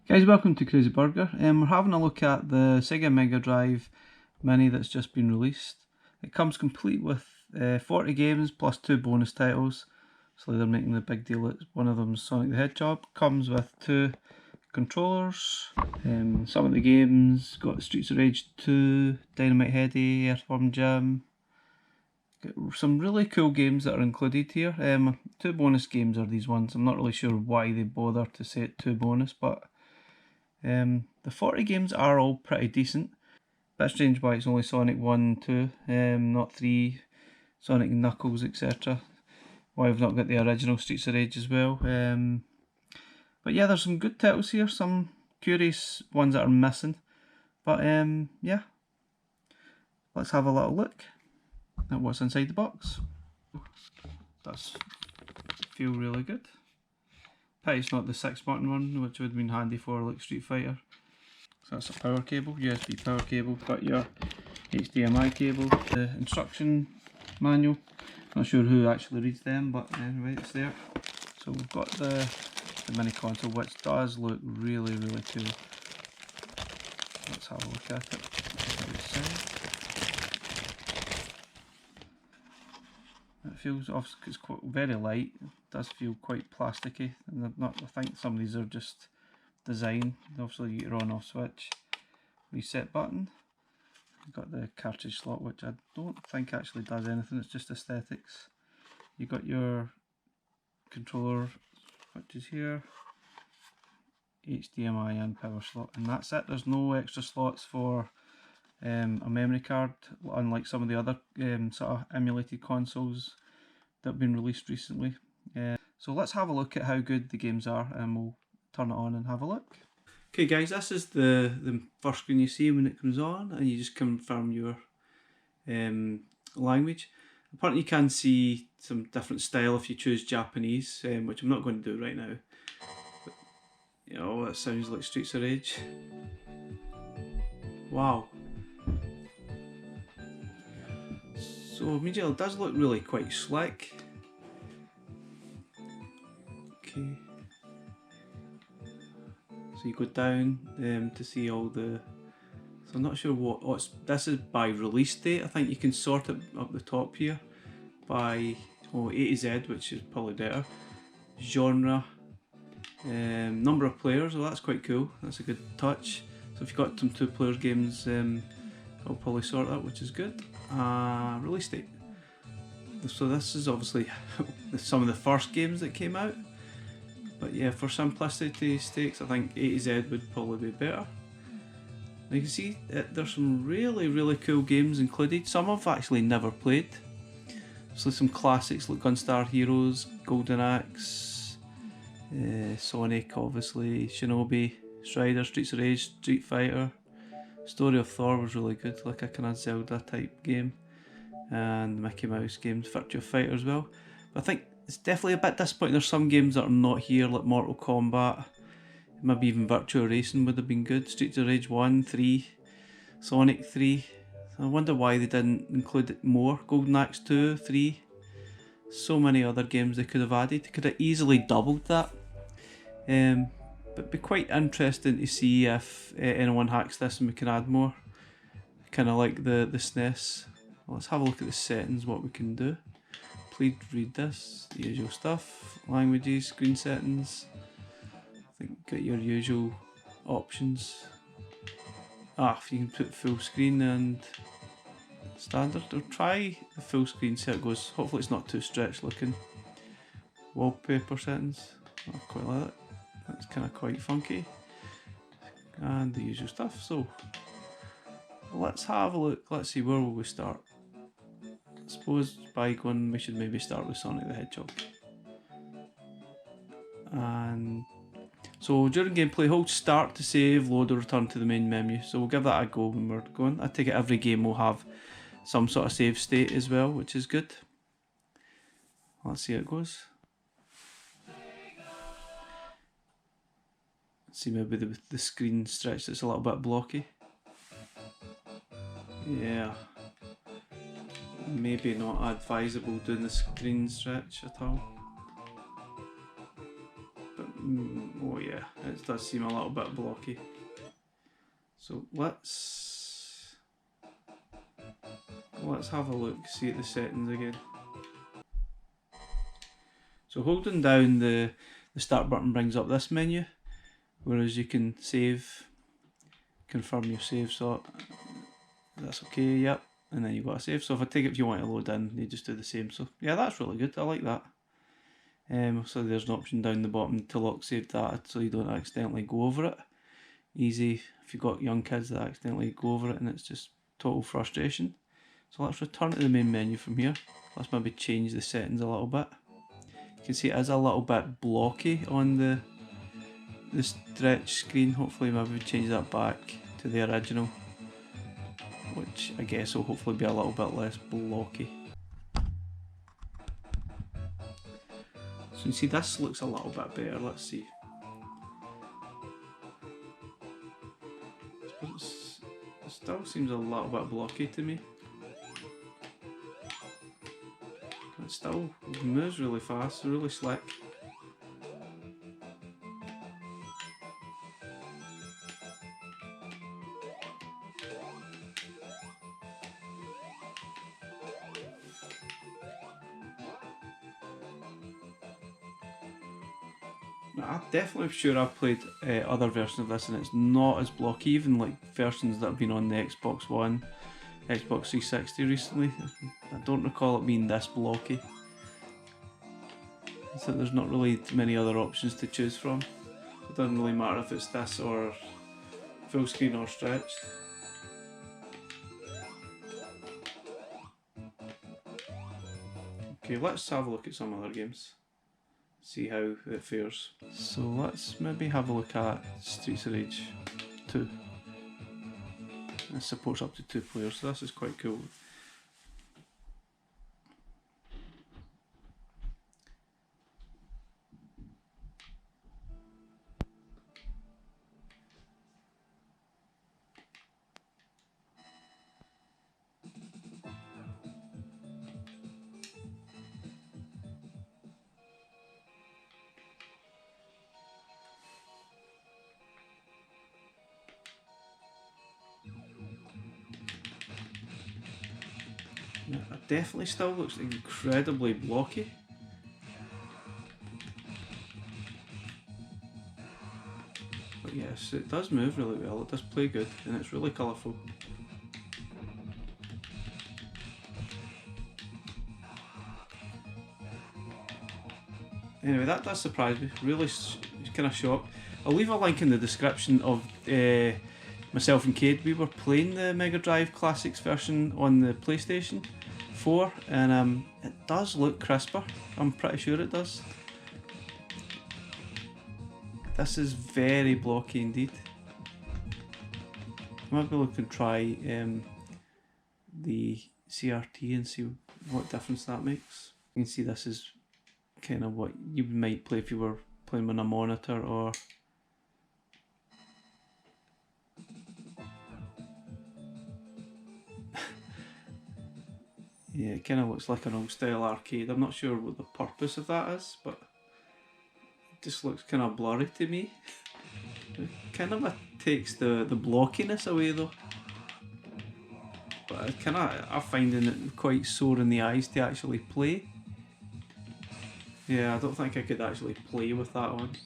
Guys, welcome to Crazy Burger. We're having a look at the Sega Mega Drive Mini that's just been released. It comes complete with 40 games plus 2 bonus titles, so they're making the big deal. One of them is Sonic the Hedgehog. Comes with 2 controllers. Some of the games got Streets of Rage 2, Dynamite Heady, Earthworm Jim. Got some really cool games that are included here. 2 bonus games are these ones. I'm not really sure why they bother to say it 2 bonus, but the 40 games are all pretty decent. Bit strange why it's only Sonic 1, 2, not 3, Sonic and Knuckles, etc. Why I've not got the original Streets of Rage as well. But yeah, there's some good titles here, some curious ones that are missing. But yeah, let's have a little look at what's inside the box. Does feel really good. Pity it's not the 6-button one, which would have been handy for like Street Fighter. So that's a power cable, USB power cable. Got your HDMI cable, the instruction manual. Not sure who actually reads them, but anyway, it's there. So we've got the mini console, which does look really cool. Let's have a look at it. It feels, obviously, it's quite very light. It does feel quite plasticky, and not. I think some of these are just design. Obviously, you get your on/off switch, reset button. You've got the cartridge slot, which I don't think actually does anything. It's just aesthetics. You got your controller switches here, HDMI and power slot, and that's it. There's no extra slots for a memory card, unlike some of the other sort of emulated consoles that have been released recently. So let's have a look at how good the games are, and we'll turn it on and have a look. Okay guys, this is the first screen you see when it comes on, and you just confirm your language. Apparently you can see some different style if you choose Japanese, which I'm not going to do right now. But, you know, that sounds like Streets of Rage. Wow. So immediately it does look really quite slick. Okay. So you go down to see all the. So I'm not sure what's. This is by release date. I think you can sort it up the top here by A to Z, which is probably better. Genre, number of players. Well, that's quite cool. That's a good touch. So if you've got some 2-player games, I'll probably sort that, which is good. Release date. So this is obviously some of the first games that came out. But yeah, for simplicity's sake, I think A to Z would probably be better. You can see there's some really cool games included. Some I've actually never played. So some classics like Gunstar Heroes, Golden Axe, Sonic obviously, Shinobi, Strider, Streets of Rage, Street Fighter. Story of Thor was really good, like a kind of Zelda type game. And Mickey Mouse games, Virtua Fighter as well. But I think it's definitely a bit disappointing. There's some games that are not here, like Mortal Kombat, maybe even Virtua Racing would have been good. Streets of Rage 1, 3, Sonic 3. I wonder why they didn't include it more. Golden Axe 2, 3. So many other games they could have added. They could have easily doubled that. But it'd be quite interesting to see if anyone hacks this and we can add more. Kind of like the SNES. Let's have a look at the settings, what we can do. Please read this, the usual stuff. Languages, screen settings. I think get your usual options. You can put full screen and standard. I'll try the full screen, see how it goes. Hopefully it's not too stretched looking. Wallpaper settings, I quite like that. That's kind of quite funky. And the usual stuff. So let's have a look. Let's see, where will we start? I suppose by going, we should maybe start with Sonic the Hedgehog. And so during gameplay, hold start to save, load or return to the main menu. So we'll give that a go when we're going. I take it every game will have some sort of save state as well, which is good. Let's see how it goes. Let's see, maybe the screen stretch that's a little bit blocky. Yeah. Maybe not advisable doing the screen stretch at all. But Oh yeah, it does seem a little bit blocky. So let's have a look, see at the settings again. So holding down the start button brings up this menu, whereas you can save, confirm your save, so that's okay, yep, and then you've got a save. So if I take it, if you want to load in, you just do the same. So yeah, that's really good, I like that. So there's an option down the bottom to lock save data so you don't accidentally go over it. Easy if you've got young kids that accidentally go over it and it's just total frustration. So let's return to the main menu from here. Let's maybe change the settings a little bit. You can see it is a little bit blocky on the stretch screen. Hopefully maybe we change that back to the original, which I guess will hopefully be a little bit less blocky. So you see this looks a little bit better, let's see. It still seems a little bit blocky to me. It still moves really fast, really slick. I'm definitely sure I've played other versions of this and it's not as blocky, even like versions that have been on the Xbox One, Xbox 360 recently. I don't recall it being this blocky. So there's not really many other options to choose from. It doesn't really matter if it's this or full screen or stretched. Okay, let's have a look at some other games. See how it fares. So let's maybe have a look at Streets of Rage 2. It supports up to 2 players, so this is quite cool. Yeah, it definitely still looks incredibly blocky. But yes, it does move really well, it does play good, and it's really colourful. Anyway, that does surprise me, really kind of shocked. I'll leave a link in the description of myself and Cade. We were playing the Mega Drive Classics version on the PlayStation 4 and it does look crisper, I'm pretty sure it does. This is very blocky indeed. Maybe we can try the CRT and see what difference that makes. You can see this is kind of what you might play if you were playing on a monitor or yeah, it kind of looks like an old style arcade. I'm not sure what the purpose of that is, but it just looks kind of blurry to me. It kind of takes the blockiness away though. But I'm finding it quite sore in the eyes to actually play. Yeah, I don't think I could actually play with that on.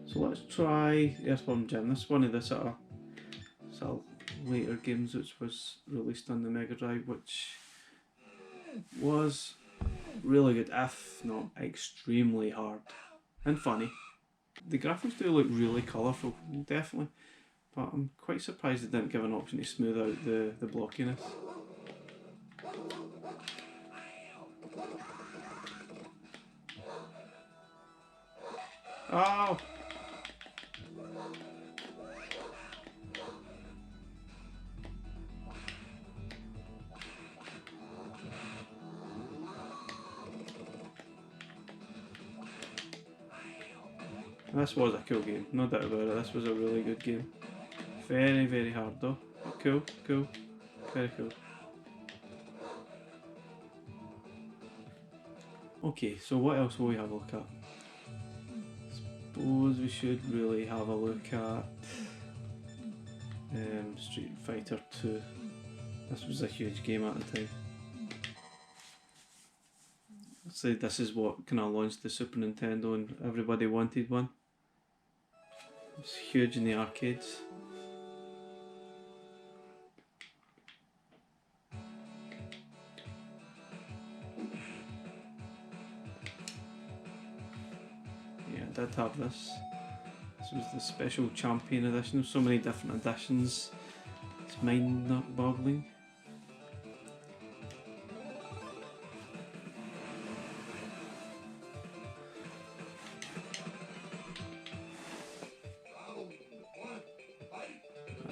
So let's try Earthworm Jim. This is one of the sort of later games which was released on the Mega Drive, which was really good, if not extremely hard and funny. The graphics do look really colourful, definitely, but I'm quite surprised they didn't give an option to smooth out the blockiness. Oh! This was a cool game, no doubt about it. This was a really good game. Very, very hard though. But cool, cool, very cool. Okay, so what else will we have a look at? suppose we should really have a look at Street Fighter 2. This was a huge game at the time. I'd say this is what kind of launched the Super Nintendo and everybody wanted one. It was huge in the arcades. Yeah, I did have this. This was the special champion edition. There's so many different editions. It's mind-boggling.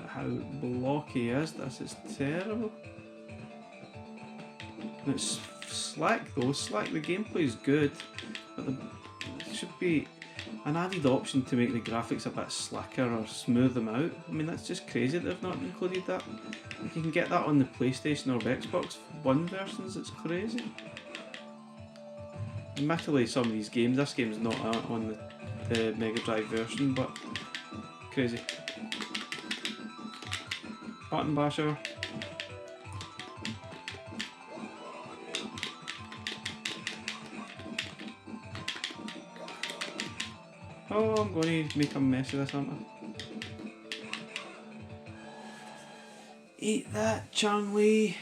How blocky is this? It's terrible. And it's slack though. Slack. The gameplay is good, but there should be an added option to make the graphics a bit slicker or smooth them out. I mean, that's just crazy that they've not included that. You can get that on the PlayStation or Xbox One versions. It's crazy. Admittedly, some of these games, this game's not on the Mega Drive version, but crazy. Button basher. Oh, I'm going to make a mess of this, aren't I? Eat that, Chun-Li.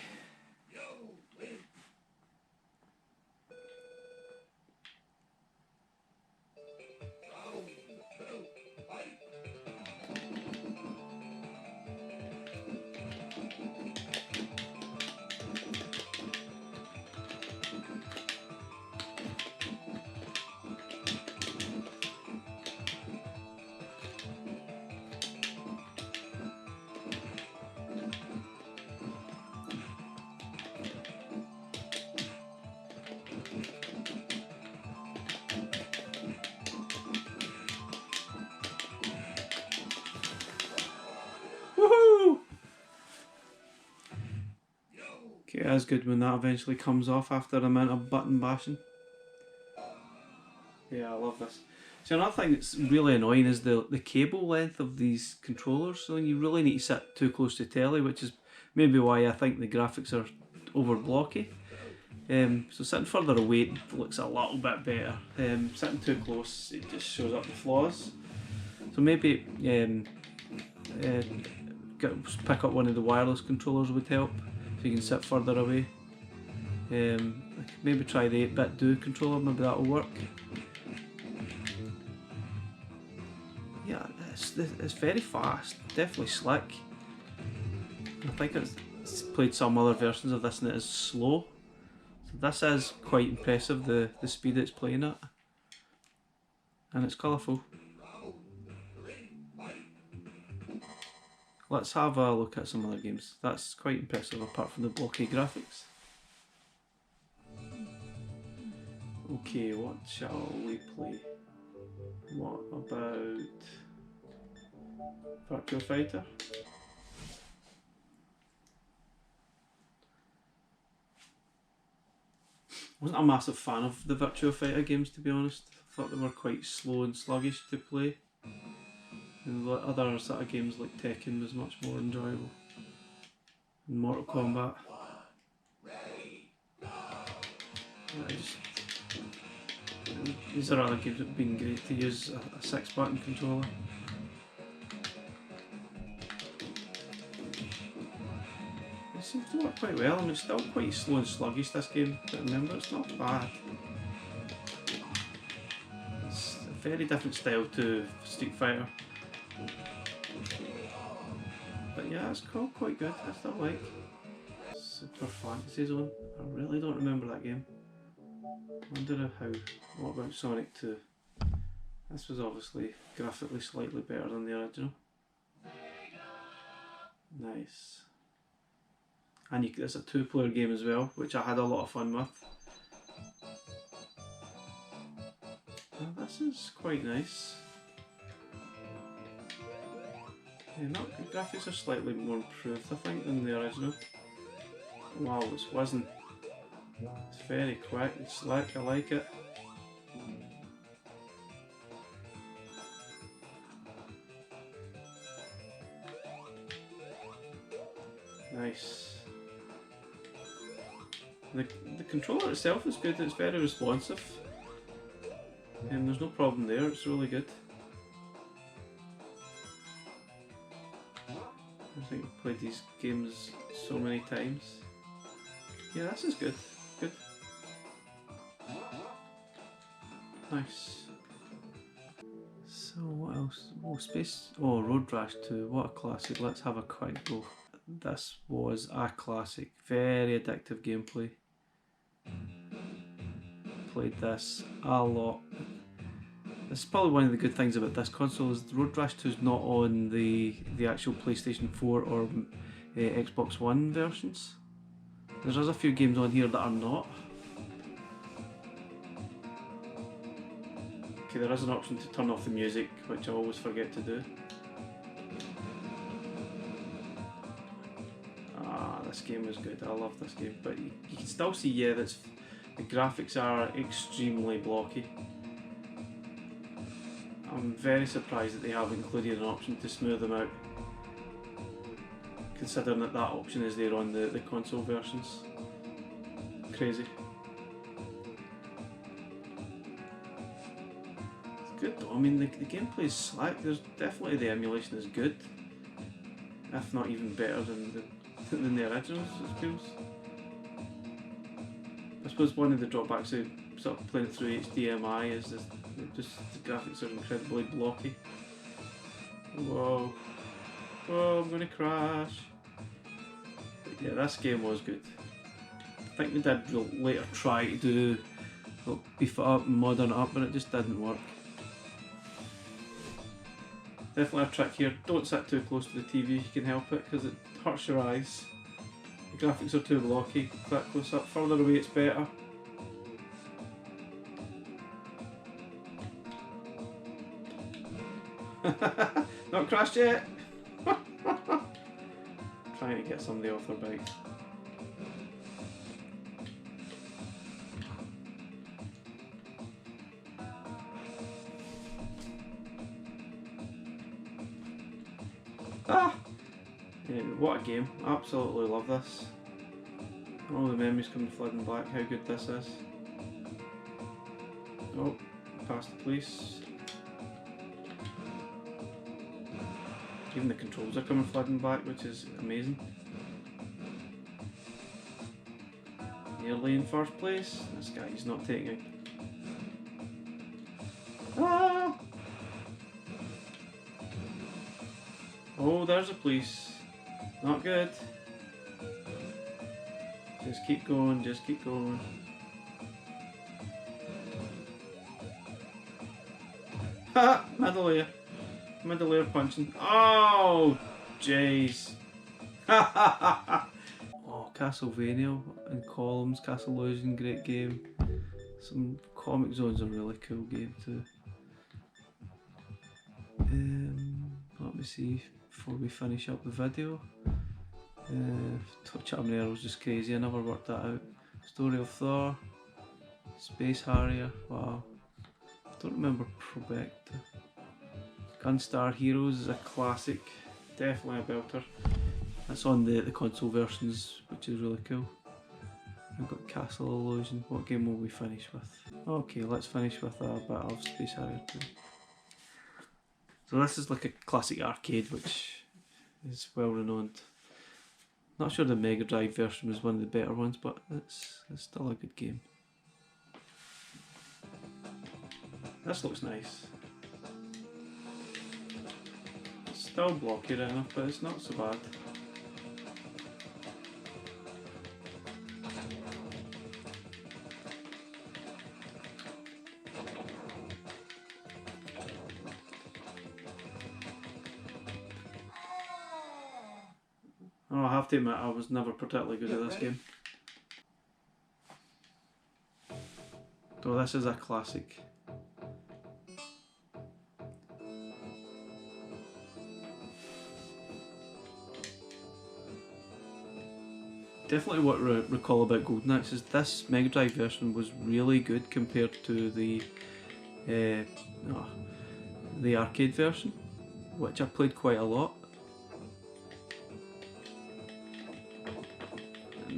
Okay, that's good when that eventually comes off after a amount of button bashing. Yeah, I love this. So another thing that's really annoying is the cable length of these controllers. So you really need to sit too close to telly, which is maybe why I think the graphics are over blocky. So sitting further away it looks a little bit better. Sitting too close, it just shows up the flaws. So maybe pick up one of the wireless controllers would help. So you can sit further away. Maybe try the 8-bit Do controller, maybe that'll work. Yeah, it's very fast, definitely slick. I think it's played some other versions of this and it is slow. So this is quite impressive, the speed it's playing at. And it's colourful. Let's have a look at some other games. That's quite impressive apart from the blocky graphics. Okay, what shall we play? What about Virtua Fighter? I wasn't a massive fan of the Virtua Fighter games, to be honest. I thought they were quite slow and sluggish to play. And other sort of games like Tekken was much more enjoyable. And Mortal Kombat. These are other games that have been great to use a 6-button controller. It seems to work quite well, and it's still quite slow and sluggish, this game, but remember, it's not bad. It's a very different style to Street Fighter. But yeah, it's quite good, I still like. Super Fantasy Zone, I really don't remember that game. I wonder what about Sonic 2? This was obviously graphically slightly better than the original. Nice. And it's a 2-player game as well, which I had a lot of fun with. Well, this is quite nice. Yeah, the graphics are slightly more improved, I think, than the original. Wow, it's whizzing. It's very quick and slick, I like it. Nice. The controller itself is good, it's very responsive. And there's no problem there, it's really good. I think I've played these games so many times. Yeah, this is good. Good. Nice. So what else? Oh, Road Rash 2, what a classic. Let's have a quick go. This was a classic. Very addictive gameplay. Played this a lot. This is probably one of the good things about this console is Road Rash 2 is not on the actual PlayStation 4 or Xbox One versions. There's a few games on here that are not. Okay, there is an option to turn off the music, which I always forget to do. Ah, this game was good. I love this game, but you can still see, yeah, the graphics are extremely blocky. I'm very surprised that they haven't included an option to smooth them out, considering that option is there on the console versions. Crazy. It's good though, I mean the gameplay is slack, there's definitely the emulation is good, if not even better than the originals, it feels. I suppose one of the drawbacks of sort of playing through HDMI is just the graphics are incredibly blocky. Whoa. Whoa, I'm gonna crash. But yeah, this game was good. I think they did later try to do beef it up and modern it up, but it just didn't work. Definitely a trick here, don't sit too close to the TV if you can help it, because it hurts your eyes. The graphics are too blocky, that close up, further away it's better. Not crashed yet! Trying to get somebody off their bike. Ah! Anyway, what a game. Absolutely love this. All the memories coming flooding back, how good this is. Oh, past the police. Even the controls are coming flooding back, which is amazing. Nearly in first place. This guy's not taking it. Ah! Oh, there's a police. Not good. Just keep going, just keep going. Ha! Middle layer. Middle layer punching. Oh, jeez. Oh, Castlevania and Columns, Castle Illusion, great game. Some Comic Zone's a really cool game too. Let me see before we finish up the video. Charm Arrow was just crazy, I never worked that out. Story of Thor, Space Harrier, wow. I don't remember Probecta. Gunstar Heroes is a classic, definitely a belter. That's on the console versions, which is really cool. We've got Castle Illusion. What game will we finish with? Okay, let's finish with a bit of Space Harrier 2. So this is like a classic arcade, which is well renowned. Not sure the Mega Drive version was one of the better ones, but it's still a good game. This looks nice. It's still blocky enough, but it's not so bad. Oh, I have to admit, I was never particularly good at this game. So this is a classic. Definitely what I recall about Golden Axe is this Mega Drive version was really good compared to the arcade version, which I played quite a lot.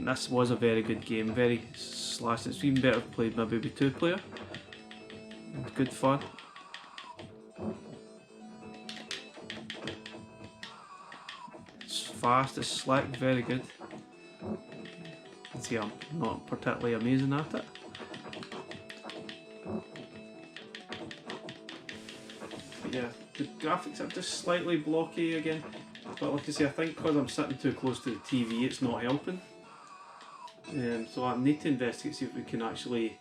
this was a very good game, very slash. It's even better played maybe with 2-player. Good fun. It's fast, it's slick, very good. You can see I'm not particularly amazing at it. But yeah, the graphics are just slightly blocky again. But like I say, I think because I'm sitting too close to the TV, it's not helping. So I need to investigate, see if we can actually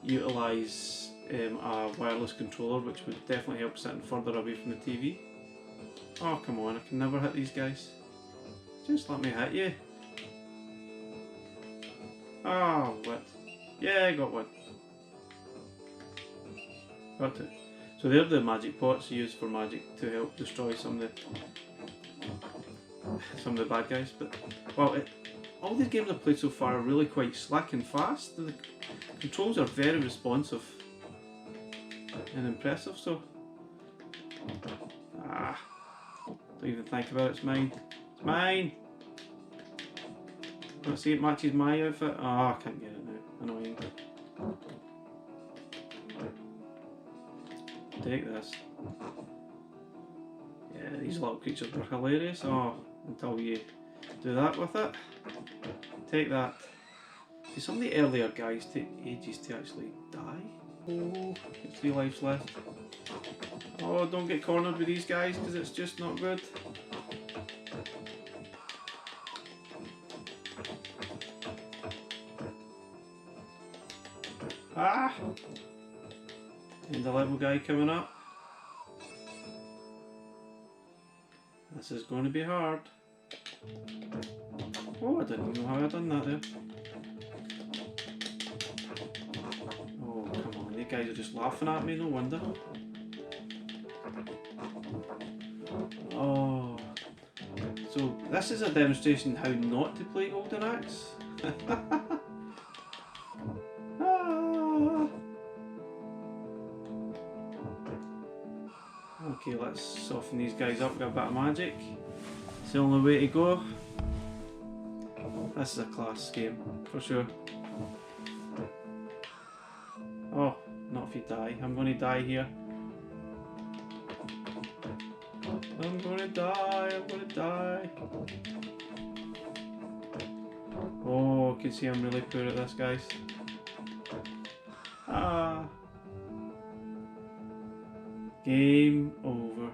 utilise a wireless controller, which would definitely help sitting further away from the TV. Oh come on, I can never hit these guys. Just let me hit you. Oh, what? Yeah, I got one. Got it. So they're the magic pots used for magic to help destroy some of the bad guys. But well, all these games I've played so far are really quite slick and fast. The controls are very responsive and impressive. So don't even think about it. It's mine. It's mine. Let's see, it matches my outfit. Oh, I can't get it now. Annoying. Take this. Yeah, these little creatures are hilarious. Oh, until you do that with it. Take that. See, some of the earlier guys take ages to actually die. Oh, got 3 lives left. Oh, don't get cornered with these guys because it's just not good. Ah! And the level guy coming up. This is going to be hard. Oh, I didn't know how I done that there. Oh, come on, these guys are just laughing at me, no wonder. Oh. So, this is a demonstration how not to play Golden Axe. Okay, let's soften these guys up with a bit of magic. It's the only way to go. This is a class game, for sure. Oh, not if you die. I'm going to die here. I'm going to die, I'm going to die. Oh, I can see I'm really poor at this, guys. Game over.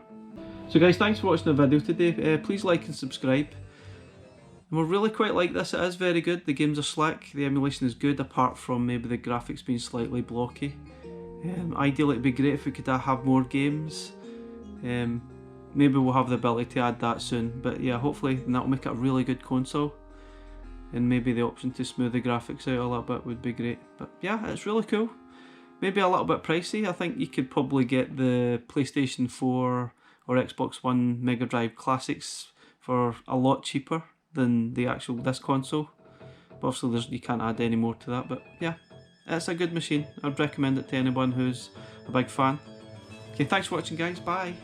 So guys, thanks for watching the video today. Please like and subscribe. And we're really quite like this. It is very good. The games are slick. The emulation is good, apart from maybe the graphics being slightly blocky. Ideally, it'd be great if we could have more games. Maybe we'll have the ability to add that soon. But yeah, hopefully that'll make it a really good console. And maybe the option to smooth the graphics out a little bit would be great. But yeah, it's really cool. Maybe a little bit pricey. I think you could probably get the PlayStation 4 or Xbox One Mega Drive Classics for a lot cheaper than this console. But obviously you can't add any more to that. But yeah, it's a good machine. I'd recommend it to anyone who's a big fan. Okay, thanks for watching guys. Bye.